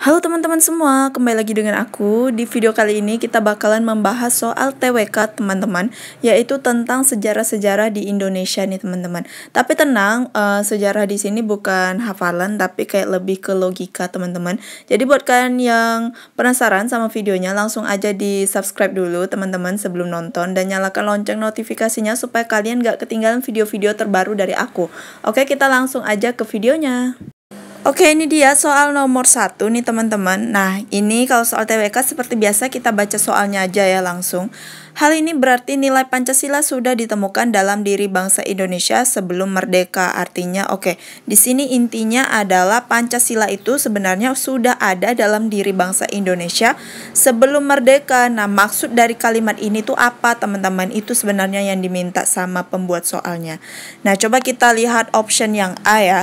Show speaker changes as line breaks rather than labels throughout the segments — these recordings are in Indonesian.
Halo teman-teman semua, kembali lagi dengan aku. Di video kali ini kita bakalan membahas soal TWK teman-teman, yaitu tentang sejarah-sejarah di Indonesia nih teman-teman. Tapi tenang, sejarah di sini bukan hafalan, tapi kayak lebih ke logika teman-teman. Jadi buat kalian yang penasaran sama videonya, langsung aja di subscribe dulu teman-teman sebelum nonton, dan nyalakan lonceng notifikasinya supaya kalian gak ketinggalan video-video terbaru dari aku. Oke, kita langsung aja ke videonya. Oke, ini dia soal nomor 1 nih teman-teman. Nah, ini kalau soal TWK seperti biasa kita baca soalnya aja ya langsung. Hal ini berarti nilai Pancasila sudah ditemukan dalam diri bangsa Indonesia sebelum merdeka. Artinya, di sini intinya adalah Pancasila itu sebenarnya sudah ada dalam diri bangsa Indonesia sebelum merdeka. Nah, maksud dari kalimat ini tuh apa teman-teman? Itu sebenarnya yang diminta sama pembuat soalnya. Nah, coba kita lihat option yang A ya.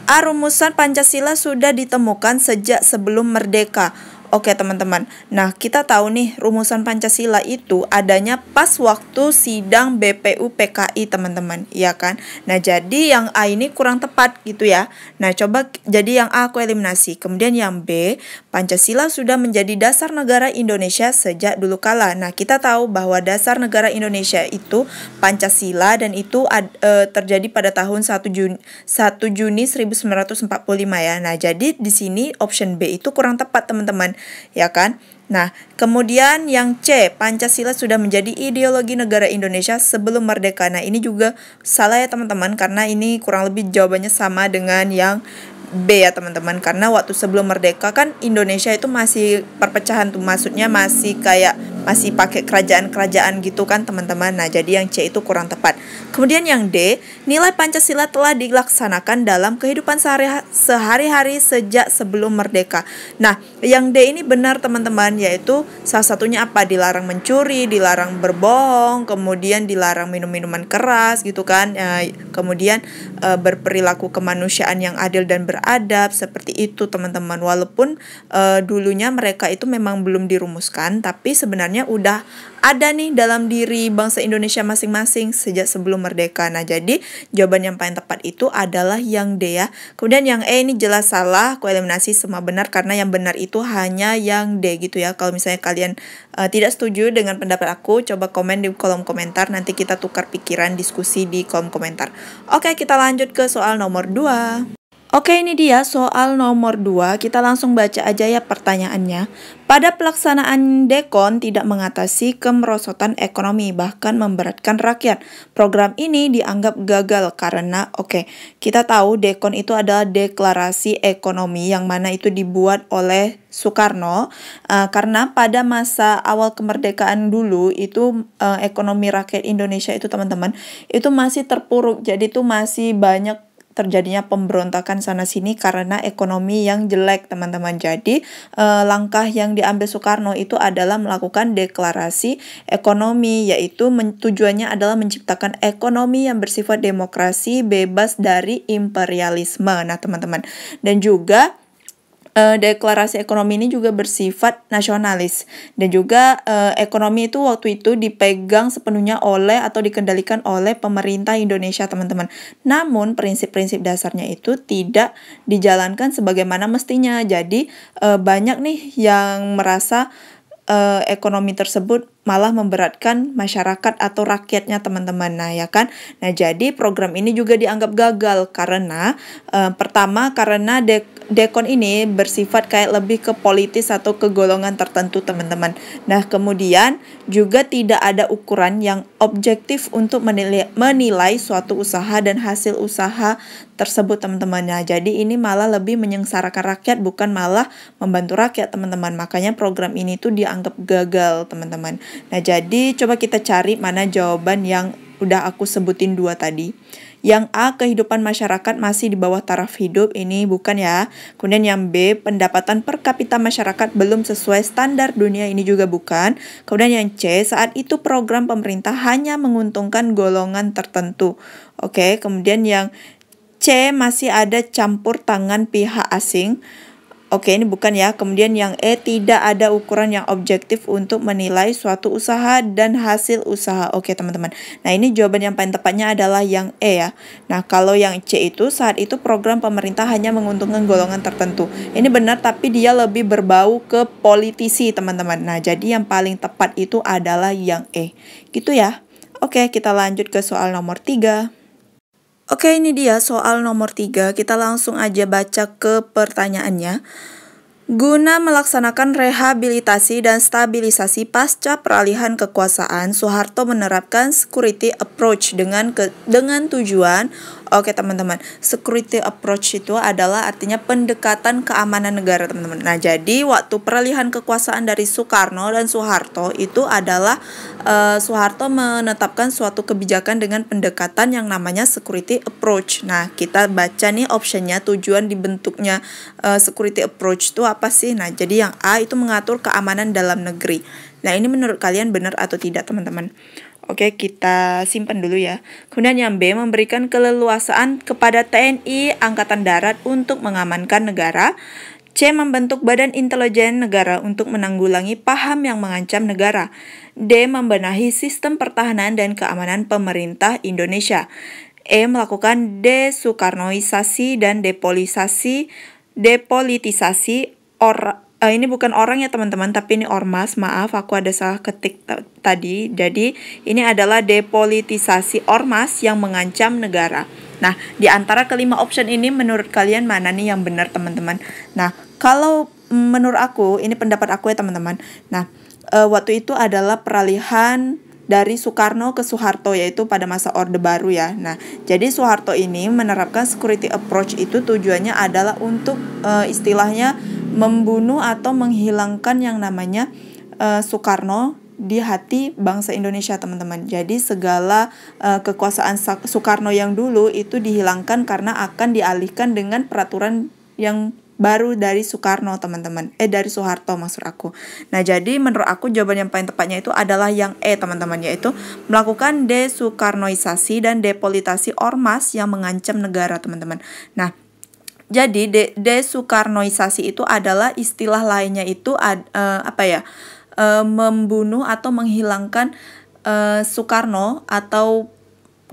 Rumusan Pancasila sudah ditemukan sejak sebelum merdeka. Oke teman-teman, nah kita tahu nih rumusan Pancasila itu adanya pas waktu sidang BPUPKI teman-teman, ya kan? Nah jadi yang A ini kurang tepat gitu ya. Nah coba jadi yang A aku eliminasi. Kemudian yang B, Pancasila sudah menjadi dasar negara Indonesia sejak dulu kala. Nah kita tahu bahwa dasar negara Indonesia itu Pancasila, dan itu terjadi pada tahun 1 Juni 1945 ya. Nah jadi di sini option B itu kurang tepat teman-teman, ya kan? Nah, kemudian yang C, Pancasila sudah menjadi ideologi negara Indonesia sebelum merdeka. Nah, ini juga salah ya teman-teman, karena ini kurang lebih jawabannya sama dengan yang B ya teman-teman. Karena waktu sebelum merdeka kan Indonesia itu masih perpecahan tuh, maksudnya masih pakai kerajaan-kerajaan gitu kan teman-teman. Nah, jadi yang C itu kurang tepat. Kemudian yang D, nilai Pancasila telah dilaksanakan dalam kehidupan sehari-hari sejak sebelum merdeka. Nah, yang D ini benar teman-teman, yaitu salah satunya apa? Dilarang mencuri, dilarang berbohong, kemudian dilarang minum minuman keras gitu kan. Kemudian berperilaku kemanusiaan yang adil dan beradab, seperti itu teman-teman. Walaupun dulunya mereka itu memang belum dirumuskan, tapi sebenarnya udah ada nih dalam diri bangsa Indonesia masing-masing sejak sebelum merdeka. Nah, jadi jawaban yang paling tepat itu adalah yang D ya. Kemudian yang E ini jelas salah, aku eliminasi semua benar karena yang benar itu hanya yang D gitu ya. Kalau misalnya kalian tidak setuju dengan pendapat aku, coba komen di kolom komentar, nanti kita tukar pikiran, diskusi di kolom komentar. Oke, kita lanjut ke soal nomor 2. Oke, ini dia soal nomor 2. Kita langsung baca aja ya pertanyaannya. Pada pelaksanaan Dekon tidak mengatasi kemerosotan ekonomi, bahkan memberatkan rakyat. Program ini dianggap gagal karena, kita tahu Dekon itu adalah deklarasi ekonomi yang mana itu dibuat oleh Soekarno, karena pada masa awal kemerdekaan dulu itu ekonomi rakyat Indonesia itu teman-teman, itu masih terpuruk. Jadi itu masih banyak terjadinya pemberontakan sana-sini karena ekonomi yang jelek teman-teman. Jadi langkah yang diambil Soekarno itu adalah melakukan deklarasi ekonomi, yaitu tujuannya adalah menciptakan ekonomi yang bersifat demokrasi, bebas dari imperialisme. Nah teman-teman, dan juga deklarasi ekonomi ini juga bersifat nasionalis, dan juga ekonomi itu waktu itu dipegang sepenuhnya oleh atau dikendalikan oleh pemerintah Indonesia teman-teman. Namun prinsip-prinsip dasarnya itu tidak dijalankan sebagaimana mestinya. Jadi banyak nih yang merasa ekonomi tersebut malah memberatkan masyarakat atau rakyatnya teman-teman. Nah ya kan, nah jadi program ini juga dianggap gagal karena pertama karena Dekon ini bersifat kayak lebih ke politis atau ke golongan tertentu teman-teman. Nah kemudian juga tidak ada ukuran yang objektif untuk menilai suatu usaha dan hasil usaha tersebut teman-teman. Nah jadi ini malah lebih menyengsarakan rakyat, bukan malah membantu rakyat teman-teman. Makanya program ini tuh dianggap gagal teman-teman. Nah jadi coba kita cari mana jawaban yang udah aku sebutin 2 tadi. Yang A, kehidupan masyarakat masih di bawah taraf hidup, ini bukan ya. Kemudian yang B, pendapatan per kapita masyarakat belum sesuai standar dunia, ini juga bukan. Kemudian yang C, saat itu program pemerintah hanya menguntungkan golongan tertentu. Kemudian yang C, masih ada campur tangan pihak asing. Oke, ini bukan ya. Kemudian yang E, tidak ada ukuran yang objektif untuk menilai suatu usaha dan hasil usaha. Oke, teman-teman. Nah, ini jawaban yang paling tepatnya adalah yang E ya. Nah, kalau yang C itu, saat itu program pemerintah hanya menguntungkan golongan tertentu. Ini benar, tapi dia lebih berbau ke politisi, teman-teman. Nah, jadi yang paling tepat itu adalah yang E. Gitu ya. Oke, kita lanjut ke soal nomor 3. Oke, ini dia soal nomor 3. Kita langsung aja baca ke pertanyaannya. Guna melaksanakan rehabilitasi dan stabilisasi pasca peralihan kekuasaan, Soeharto menerapkan security approach dengan tujuan. Oke, teman-teman, security approach itu adalah artinya pendekatan keamanan negara, teman-teman. Nah, jadi waktu peralihan kekuasaan dari Soekarno dan Soeharto itu adalah Soeharto menetapkan suatu kebijakan dengan pendekatan yang namanya security approach. Nah, kita baca nih optionnya, tujuan dibentuknya security approach itu apa sih? Nah, jadi yang A itu mengatur keamanan dalam negeri. Nah, ini menurut kalian benar atau tidak, teman-teman? Oke, kita simpan dulu ya. Kemudian yang B, memberikan keleluasaan kepada TNI Angkatan Darat untuk mengamankan negara. C, membentuk badan intelijen negara untuk menanggulangi paham yang mengancam negara. D, membenahi sistem pertahanan dan keamanan pemerintah Indonesia. E, melakukan desoekarnoisasi dan depolitisasi ini bukan orang ya teman-teman, tapi ini ormas. Maaf, aku ada salah ketik tadi. Jadi ini adalah depolitisasi ormas yang mengancam negara. Nah, di antara kelima option ini menurut kalian mana nih yang benar, teman-teman? Nah, kalau menurut aku, ini pendapat aku ya teman-teman. Nah, waktu itu adalah peralihan dari Soekarno ke Soeharto, yaitu pada masa Orde Baru ya. Nah, jadi Soeharto ini menerapkan security approach itu tujuannya adalah untuk istilahnya membunuh atau menghilangkan yang namanya Soekarno di hati bangsa Indonesia, teman-teman. Jadi segala kekuasaan Soekarno yang dulu itu dihilangkan karena akan dialihkan dengan peraturan yang baru dari Soekarno, teman-teman. Dari Soeharto maksud aku. Nah, jadi menurut aku jawaban yang paling tepatnya itu adalah yang E, teman-teman, yaitu melakukan desoekarnoisasi dan depolitisasi ormas yang mengancam negara, teman-teman. Nah, jadi desoekarnoisasi itu adalah istilah lainnya itu membunuh atau menghilangkan Soekarno atau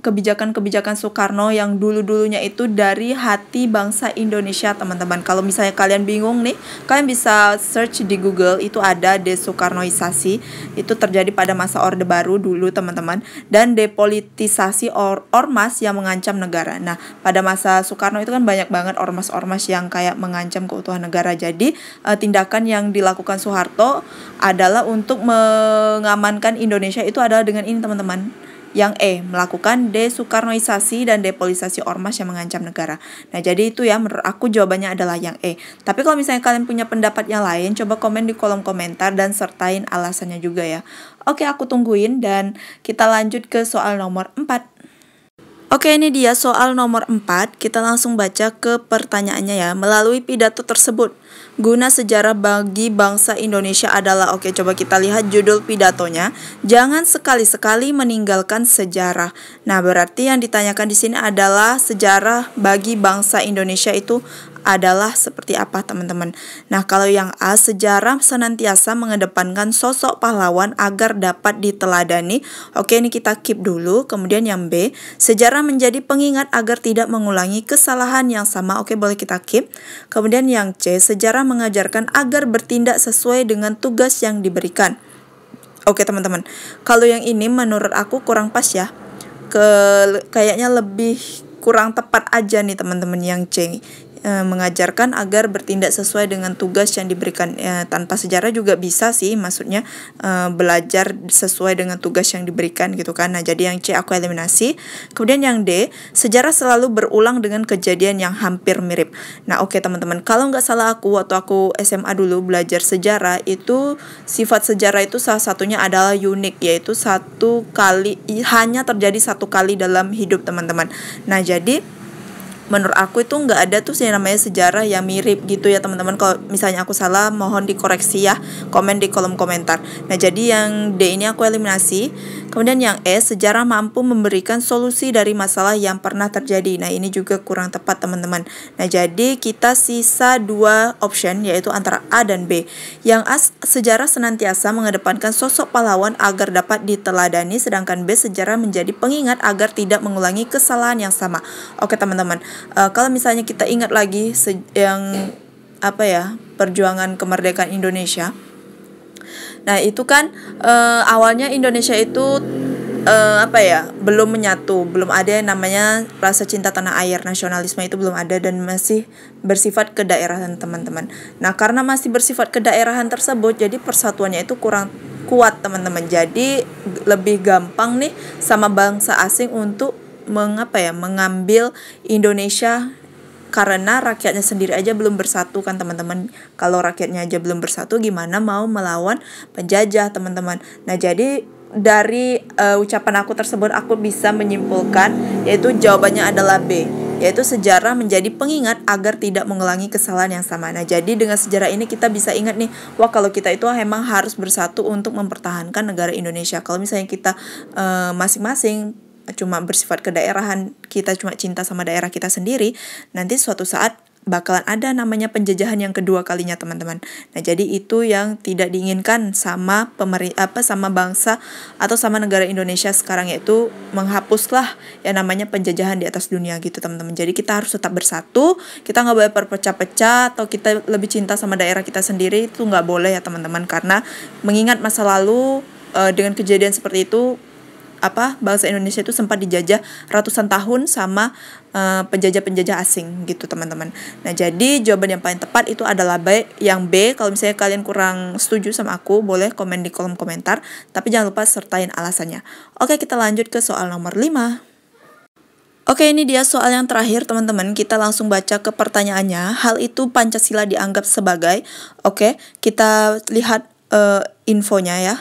kebijakan-kebijakan Soekarno yang dulu-dulunya itu dari hati bangsa Indonesia, teman-teman. Kalau misalnya kalian bingung nih, kalian bisa search di Google, itu ada desoekarnoisasi, itu terjadi pada masa Orde Baru dulu, teman-teman, dan depolitisasi ormas yang mengancam negara. Nah, pada masa Soekarno itu kan banyak banget ormas-ormas yang kayak mengancam keutuhan negara. Jadi, tindakan yang dilakukan Soeharto adalah untuk mengamankan Indonesia itu adalah dengan ini, teman-teman. Yang E, melakukan desoekarnoisasi dan depolitisasi ormas yang mengancam negara. Nah, jadi itu ya, menurut aku jawabannya adalah yang E. Tapi kalau misalnya kalian punya pendapat yang lain, coba komen di kolom komentar dan sertain alasannya juga ya. Oke, aku tungguin dan kita lanjut ke soal nomor 4. Oke, ini dia soal nomor 4. Kita langsung baca ke pertanyaannya ya. Melalui pidato tersebut, guna sejarah bagi bangsa Indonesia adalah, oke, coba kita lihat judul pidatonya. Jangan sekali-sekali meninggalkan sejarah. Nah, berarti yang ditanyakan di sini adalah sejarah bagi bangsa Indonesia itu adalah seperti apa, teman-teman. Nah, kalau yang A, sejarah senantiasa mengedepankan sosok pahlawan agar dapat diteladani. Oke, ini kita keep dulu. Kemudian yang B, sejarah menjadi pengingat agar tidak mengulangi kesalahan yang sama. Oke, boleh kita keep. Kemudian yang C, sejarah mengajarkan agar bertindak sesuai dengan tugas yang diberikan. Oke, teman-teman. Kalau yang ini menurut aku kurang pas ya. Kayaknya lebih kurang tepat aja nih, teman-teman, yang C. Mengajarkan agar bertindak sesuai dengan tugas yang diberikan. Tanpa sejarah juga bisa sih, maksudnya belajar sesuai dengan tugas yang diberikan gitu kan. Nah, jadi yang C aku eliminasi. Kemudian yang D, sejarah selalu berulang dengan kejadian yang hampir mirip. Nah, oke, teman-teman, kalau nggak salah aku waktu aku SMA dulu belajar sejarah, itu sifat sejarah itu salah satunya adalah unik, yaitu hanya terjadi satu kali dalam hidup, teman-teman. Nah, jadi menurut aku itu nggak ada tuh yang namanya sejarah yang mirip gitu ya teman-teman. Kalau misalnya aku salah mohon dikoreksi ya, komen di kolom komentar. Nah jadi yang D ini aku eliminasi. Kemudian yang E, sejarah mampu memberikan solusi dari masalah yang pernah terjadi. Nah ini juga kurang tepat teman-teman. Nah jadi kita sisa 2 option, yaitu antara A dan B. Yang A, sejarah senantiasa mengedepankan sosok pahlawan agar dapat diteladani, sedangkan B, sejarah menjadi pengingat agar tidak mengulangi kesalahan yang sama. Oke teman-teman, kalau misalnya kita ingat lagi yang perjuangan kemerdekaan Indonesia. Nah itu kan awalnya Indonesia itu belum menyatu, belum ada yang namanya rasa cinta tanah air, nasionalisme itu belum ada dan masih bersifat kedaerahan teman-teman. Nah karena masih bersifat kedaerahan tersebut, jadi persatuannya itu kurang kuat teman-teman. Jadi lebih gampang nih sama bangsa asing untuk mengambil Indonesia, karena rakyatnya sendiri aja belum bersatu kan teman-teman. Kalau rakyatnya aja belum bersatu, gimana mau melawan penjajah teman-teman. Nah jadi dari ucapan aku tersebut aku bisa menyimpulkan, yaitu jawabannya adalah B, yaitu sejarah menjadi pengingat agar tidak mengulangi kesalahan yang sama. Nah jadi dengan sejarah ini kita bisa ingat nih, wah kalau kita itu emang harus bersatu untuk mempertahankan negara Indonesia. Kalau misalnya kita masing-masing cuma bersifat kedaerahan, kita cuma cinta sama daerah kita sendiri, nanti suatu saat bakalan ada namanya penjajahan yang kedua kalinya teman-teman. Nah jadi itu yang tidak diinginkan sama sama bangsa atau sama negara Indonesia sekarang, yaitu menghapuslah yang namanya penjajahan di atas dunia gitu teman-teman. Jadi kita harus tetap bersatu, kita nggak boleh berpecah-pecah atau kita lebih cinta sama daerah kita sendiri, itu nggak boleh ya teman-teman, karena mengingat masa lalu dengan kejadian seperti itu, bangsa Indonesia itu sempat dijajah ratusan tahun sama penjajah-penjajah asing gitu teman-teman. Nah jadi jawaban yang paling tepat itu adalah yang B. Kalau misalnya kalian kurang setuju sama aku, boleh komen di kolom komentar, tapi jangan lupa sertain alasannya. Oke, kita lanjut ke soal nomor 5. Oke, ini dia soal yang terakhir teman-teman. Kita langsung baca ke pertanyaannya. Hal itu Pancasila dianggap sebagai, kita lihat infonya ya.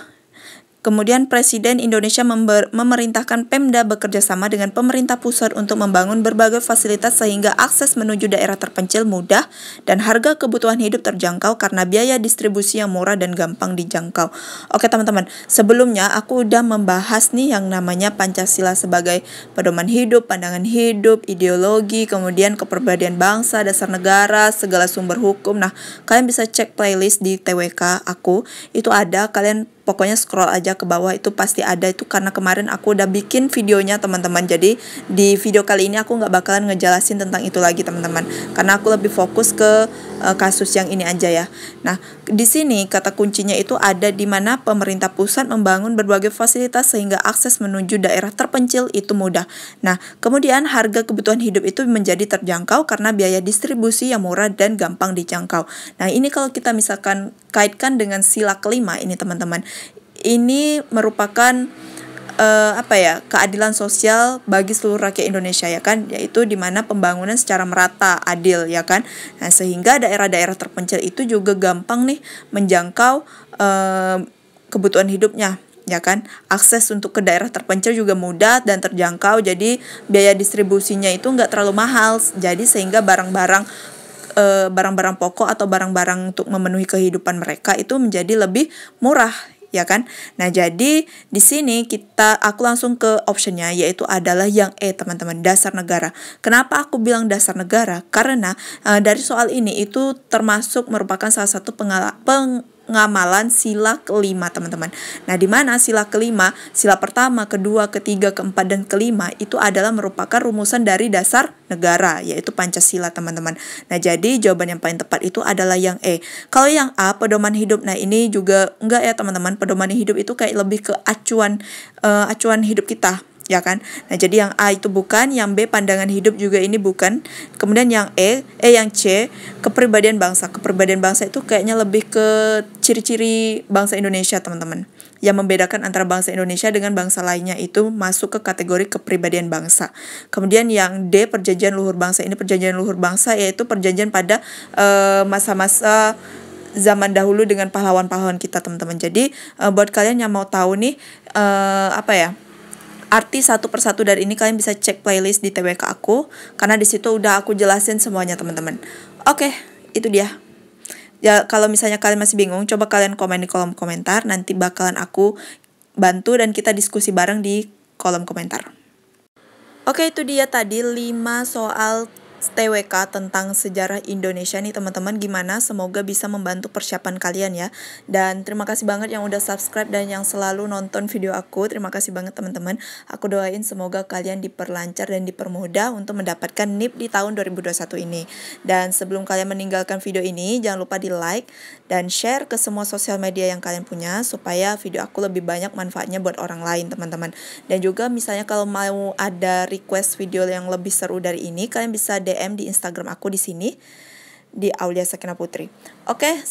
Kemudian Presiden Indonesia memerintahkan Pemda bekerja sama dengan pemerintah pusat untuk membangun berbagai fasilitas sehingga akses menuju daerah terpencil mudah dan harga kebutuhan hidup terjangkau karena biaya distribusi yang murah dan gampang dijangkau. Oke teman-teman, sebelumnya aku udah membahas nih yang namanya Pancasila sebagai pedoman hidup, pandangan hidup, ideologi, kemudian kepribadian bangsa, dasar negara, segala sumber hukum. Nah, kalian bisa cek playlist di TWK aku, itu ada, kalian pokoknya scroll aja ke bawah, itu pasti ada itu, karena kemarin aku udah bikin videonya teman-teman. Jadi di video kali ini aku nggak bakalan ngejelasin tentang itu lagi teman-teman, karena aku lebih fokus ke kasus yang ini aja ya. Nah di sini kata kuncinya itu ada di mana pemerintah pusat membangun berbagai fasilitas sehingga akses menuju daerah terpencil itu mudah. Nah kemudian harga kebutuhan hidup itu menjadi terjangkau karena biaya distribusi yang murah dan gampang dijangkau. Nah ini kalau kita misalkan kaitkan dengan sila kelima ini teman-teman, ini merupakan keadilan sosial bagi seluruh rakyat Indonesia ya kan, yaitu di mana pembangunan secara merata, adil ya kan. Nah sehingga daerah-daerah terpencil itu juga gampang nih menjangkau kebutuhan hidupnya ya kan. Akses untuk ke daerah terpencil juga mudah dan terjangkau, jadi biaya distribusinya itu nggak terlalu mahal, jadi sehingga barang-barang pokok atau barang-barang untuk memenuhi kehidupan mereka itu menjadi lebih murah ya kan. Nah jadi di sini aku langsung ke optionnya, yaitu adalah yang E teman-teman, dasar negara. Kenapa aku bilang dasar negara? Karena dari soal ini itu termasuk merupakan salah satu pengamalan sila kelima teman-teman. Nah di mana sila kelima, sila pertama, kedua, ketiga, keempat, dan kelima itu adalah merupakan rumusan dari dasar negara, yaitu Pancasila teman-teman. Nah jadi jawaban yang paling tepat itu adalah yang E. Kalau yang A, pedoman hidup, nah ini juga enggak ya teman-teman. Pedoman hidup itu kayak lebih ke acuan hidup kita ya kan. Nah jadi yang A itu bukan, yang B pandangan hidup juga ini bukan. Kemudian yang yang C, kepribadian bangsa. Kepribadian bangsa itu kayaknya lebih ke ciri-ciri bangsa Indonesia teman-teman. Yang membedakan antara bangsa Indonesia dengan bangsa lainnya itu masuk ke kategori kepribadian bangsa. Kemudian yang D, perjanjian luhur bangsa. Ini perjanjian luhur bangsa yaitu perjanjian pada masa-masa zaman dahulu dengan pahlawan-pahlawan kita teman-teman. Jadi buat kalian yang mau tahu nih arti satu persatu dari ini kalian bisa cek playlist di TWK aku, karena di situ udah aku jelasin semuanya teman-teman. Oke, itu dia. Ya, kalau misalnya kalian masih bingung, coba kalian komen di kolom komentar, nanti bakalan aku bantu dan kita diskusi bareng di kolom komentar. Oke, itu dia tadi 5 soal TWK tentang sejarah Indonesia nih teman-teman. Gimana? Semoga bisa membantu persiapan kalian ya. Dan terima kasih banget yang udah subscribe dan yang selalu nonton video aku. Terima kasih banget teman-teman. Aku doain semoga kalian diperlancar dan dipermudah untuk mendapatkan NIP di tahun 2021 ini. Dan sebelum kalian meninggalkan video ini, jangan lupa di like dan share ke semua sosial media yang kalian punya supaya video aku lebih banyak manfaatnya buat orang lain teman-teman. Dan juga misalnya kalau mau ada request video yang lebih seru dari ini, kalian bisa DM di Instagram aku di sini di Aulia Sakina Putri. Oke.